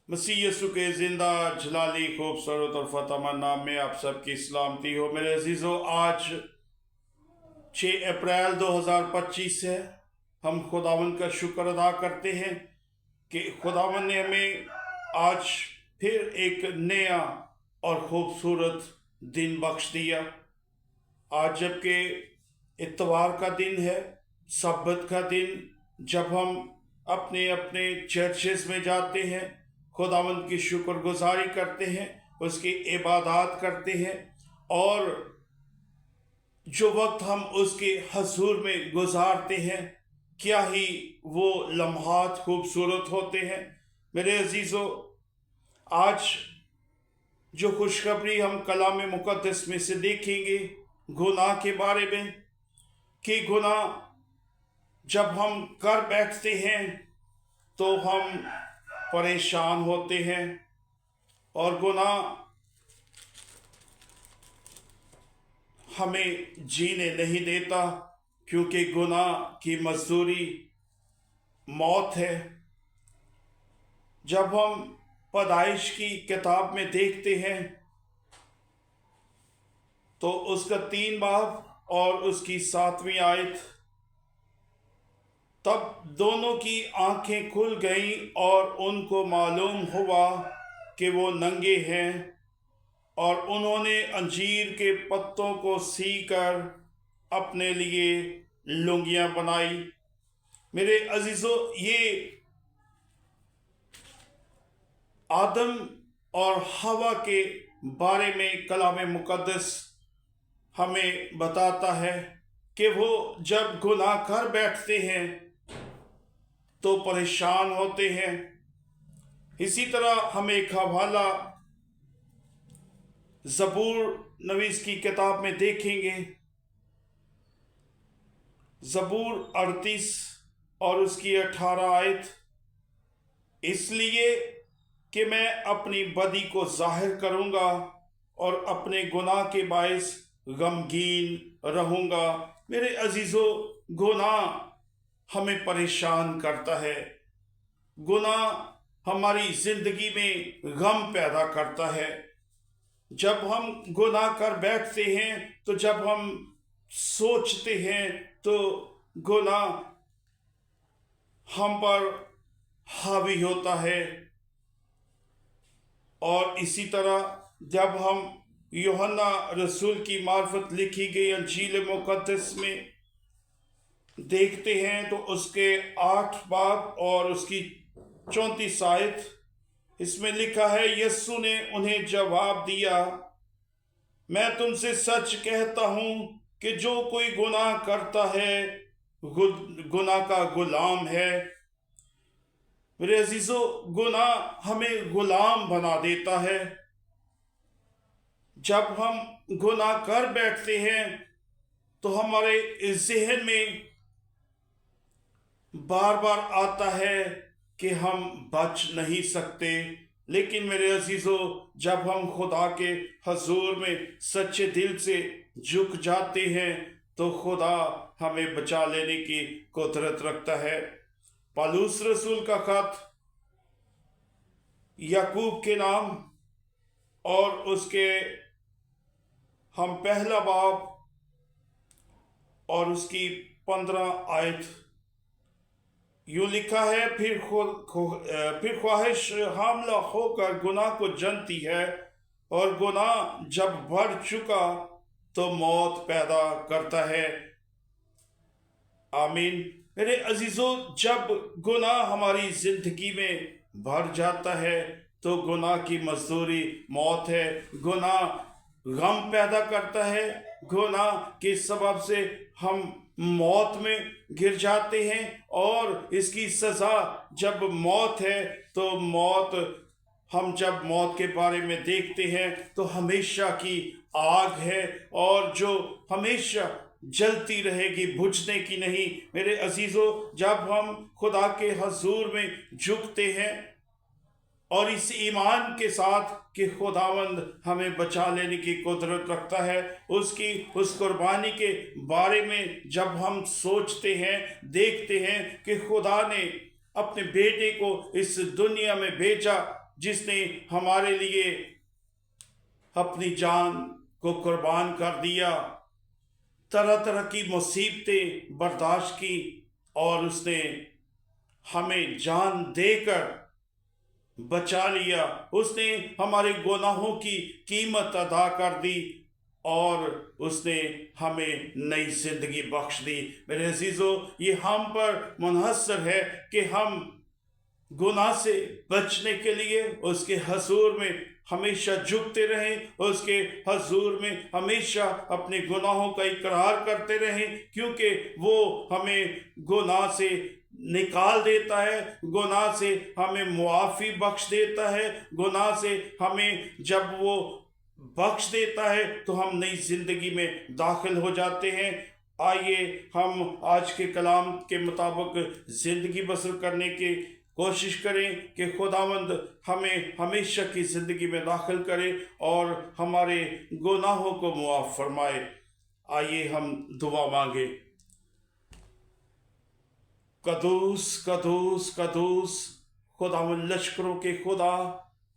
मसीह यीशु के जिंदा जलाली खूबसूरत और फतेहमंद नाम में आप सबकी सलामती हो। मेरे अजीज़ों, आज 6 अप्रैल 2025 है। हम खुदावंद का शुक्र अदा करते हैं कि खुदावंद ने हमें आज फिर एक नया और खूबसूरत दिन बख्श दिया। आज जबकि इतवार का दिन है, सब्बत का दिन, जब हम अपने अपने चर्चेस में जाते हैं, खुदावंद की शुक्रगुजारी करते हैं, उसकी इबादत करते हैं, और जो वक्त हम उसके हजूर में गुजारते हैं, क्या ही वो लम्हात खूबसूरत होते हैं। मेरे अजीज़ों, आज जो खुशखबरी हम कलाम मुक़द्दस में से देखेंगे गुनाह के बारे में, कि गुनाह जब हम कर बैठते हैं तो हम परेशान होते हैं, और गुनाह हमें जीने नहीं देता, क्योंकि गुनाह की मजदूरी मौत है। जब हम पैदाइश की किताब में देखते हैं तो उसका 3 बाब और उसकी 7वीं आयत, तब दोनों की आंखें खुल गईं और उनको मालूम हुआ कि वो नंगे हैं, और उन्होंने अंजीर के पत्तों को सीकर अपने लिए लुंगियां बनाई। मेरे अजीज़ों, ये आदम और हवा के बारे में कलाम मुक़द्दस हमें बताता है कि वो जब गुनाह कर बैठते हैं तो परेशान होते हैं। इसी तरह हम एक हवाला ज़बूर नवीस की किताब में देखेंगे, ज़बूर 38 और उसकी 18 आयत, इसलिए कि मैं अपनी बदी को जाहिर करूँगा और अपने गुनाह के बायस गमगीन रहूँगा। मेरे अजीज़ों, गुनाह हमें परेशान करता है। गुनाह हमारी ज़िंदगी में गम पैदा करता है। जब हम गुनाह कर बैठते हैं, तो जब हम सोचते हैं, तो गुनाह हम पर हावी होता है। और इसी तरह जब हम यूहन्ना रसूल की मार्फत लिखी गई अंजील मुक़द्दस में देखते हैं, तो उसके 8 बाब और उसकी 34 आयत, इसमें लिखा है, यीशु ने उन्हें जवाब दिया, मैं तुमसे सच कहता हूँ कि जो कोई गुनाह करता है गुनाह का गुलाम है। मेरे अजीज़ों, गुनाह हमें गुलाम बना देता है। जब हम गुनाह कर बैठते हैं तो हमारे ज़हन में बार बार आता है कि हम बच नहीं सकते। लेकिन मेरे अजीज़ों, जब हम खुदा के हजूर में सच्चे दिल से झुक जाते हैं तो खुदा हमें बचा लेने की कुदरत रखता है। पौलुस रसूल का खत याकूब के नाम और उसके हम 1 बाब और उसकी 15 आयत, यूँ लिखा है, फिर ख्वाहिश हामला होकर गुनाह को जनती है, और गुनाह जब बढ़ चुका तो मौत पैदा करता है। आमीन। मेरे अजीज़ों, जब गुनाह हमारी ज़िंदगी में भर जाता है तो गुनाह की मजदूरी मौत है। गुनाह गम पैदा करता है। गुनाह के सबब से हम मौत में गिर जाते हैं, और इसकी सज़ा जब मौत है तो मौत, हम जब मौत के बारे में देखते हैं तो हमेशा की आग है, और जो हमेशा जलती रहेगी, बुझने की नहीं। मेरे अजीज़ों, जब हम खुदा के हजूर में झुकते हैं और इस ईमान के साथ कि खुदावंद हमें बचा लेने की कुदरत रखता है, उसकी उस कुर्बानी के बारे में जब हम सोचते हैं, देखते हैं कि खुदा ने अपने बेटे को इस दुनिया में भेजा, जिस ने हमारे लिए अपनी जान को कुर्बान कर दिया, तरह तरह की मुसीबतें बर्दाश्त की, और उसने हमें जान देकर बचा लिया। उसने हमारे गुनाहों की कीमत अदा कर दी और उसने हमें नई जिंदगी बख्श दी। मेरे अजीजों, ये हम पर मुनहसर है कि हम गुनाह से बचने के लिए उसके हजूर में हमेशा झुकते रहें, उसके हजूर में हमेशा अपने गुनाहों का इकरार करते रहें, क्योंकि वो हमें गुनाह से निकाल देता है, गुनाह से हमें मुआफ़ी बख्श देता है, गुनाह से हमें जब वो बख्श देता है तो हम नई ज़िंदगी में दाखिल हो जाते हैं। आइए हम आज के कलाम के मुताबिक ज़िंदगी बसर करने की कोशिश करें कि खुदावंद हमें हमेशा की ज़िंदगी में दाखिल करे और हमारे गुनाहों को मुआफ़ फरमाए। आइए हम दुआ मांगे। कदूस कदूस कदूस खुदावंद लश्करों के खुदा,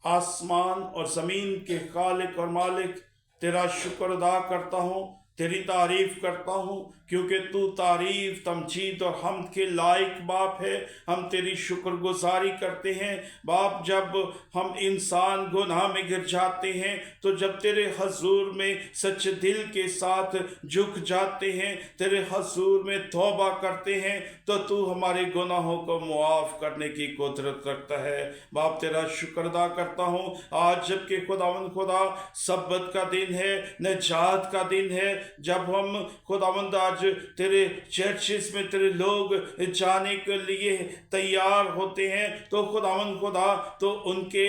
आसमान और ज़मीन के खालिक और मालिक, तेरा शुक्र अदा करता हूँ, तेरी तारीफ़ करता हूँ, क्योंकि तू तारीफ़, तमजीद और हमद के लायक बाप है। हम तेरी शुक्रगुजारी करते हैं बाप। जब हम इंसान गुनाह में गिर जाते हैं तो जब तेरे हजूर में सच्चे दिल के साथ झुक जाते हैं, तेरे हजूर में तौबा करते हैं, तो तू हमारे गुनाहों को मुआफ़ करने की कुदरत रखता है बाप। तेरा शुक्र अदा करता हूँ आज जबकि खुदावंद खुदा सब्बत का दिन है, निजात का दिन है, जब हम खुदावंद आज तेरे चर्चिस में तेरे लोग जाने के लिए तैयार होते हैं, तो खुदावंद खुदा तो उनके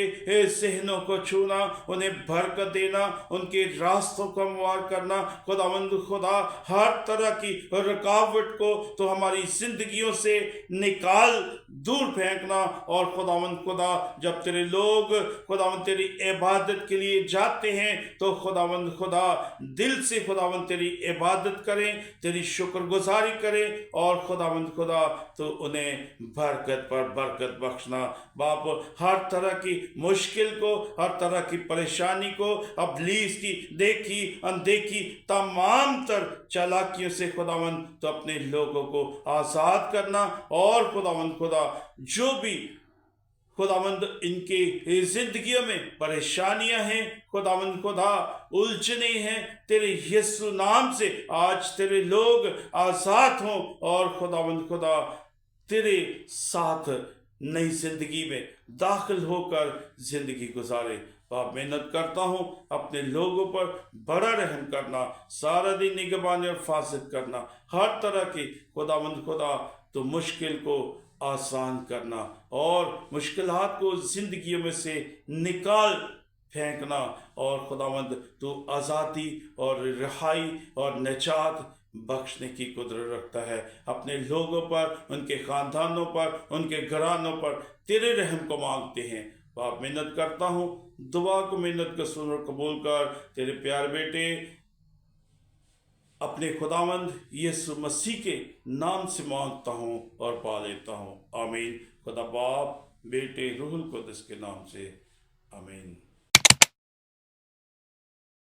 सहनों को छूना, उन्हें बरकत देना, उनके रास्तों को हमवार करना। खुदावंद खुदा हर तरह की रुकावट को तो हमारी जिंदगियों से निकाल दूर फेंकना। और खुदावंद खुदा जब तेरे लोग खुदावंद तेरी इबादत के लिए जाते हैं तो खुदावंद खुदा दिल से खुदावंद तेरी इबादत करें, तेरी शुक्रगुजारी करें, और खुदावंद खुदा तो उन्हें बरकत पर बरकत बख्शना बाप। हर तरह की मुश्किल को, हर तरह की परेशानी को, इब्लीस की देखी अनदेखी तमाम तर चालाकियों से खुदावंद तो अपने लोगों को आज़ाद करना। और खुदावंद खुदा जो भी खुदावंद इनके ज़िंदगियों में परेशानियां हैं, खुदावंद खुदा उलझने हैं, तेरे यीशु नाम से आज तेरे लोग आज़ाद हों और खुदावंद खुदा तेरे साथ नई ज़िंदगी में दाखिल होकर ज़िंदगी गुजारे बाप। मेहनत करता हूँ अपने लोगों पर बड़ा रहम करना, सारा दिन निगहबानी और हिफाजत करना, हर तरह की खुदावंद खुदा तो मुश्किल को आसान करना और मुश्किलात को ज़िंदगियों में से निकाल फेंकना। और खुदावंद तो आज़ादी और रिहाई और निजात बख्शने की कुदरत रखता है। अपने लोगों पर, उनके ख़ानदानों पर, उनके घरानों पर तेरे रहम को मांगते हैं बाप। मेहनत करता हूँ, दुआ को मेहनत का सुन और कबूल कर। तेरे प्यार बेटे अपने खुदावंद यीशु मसीह के नाम से मांगता हूँ और पा लेता हूँ, आमीन। खुदा बाप, बेटे, रूहुल कुद्दस के नाम से, आमीन।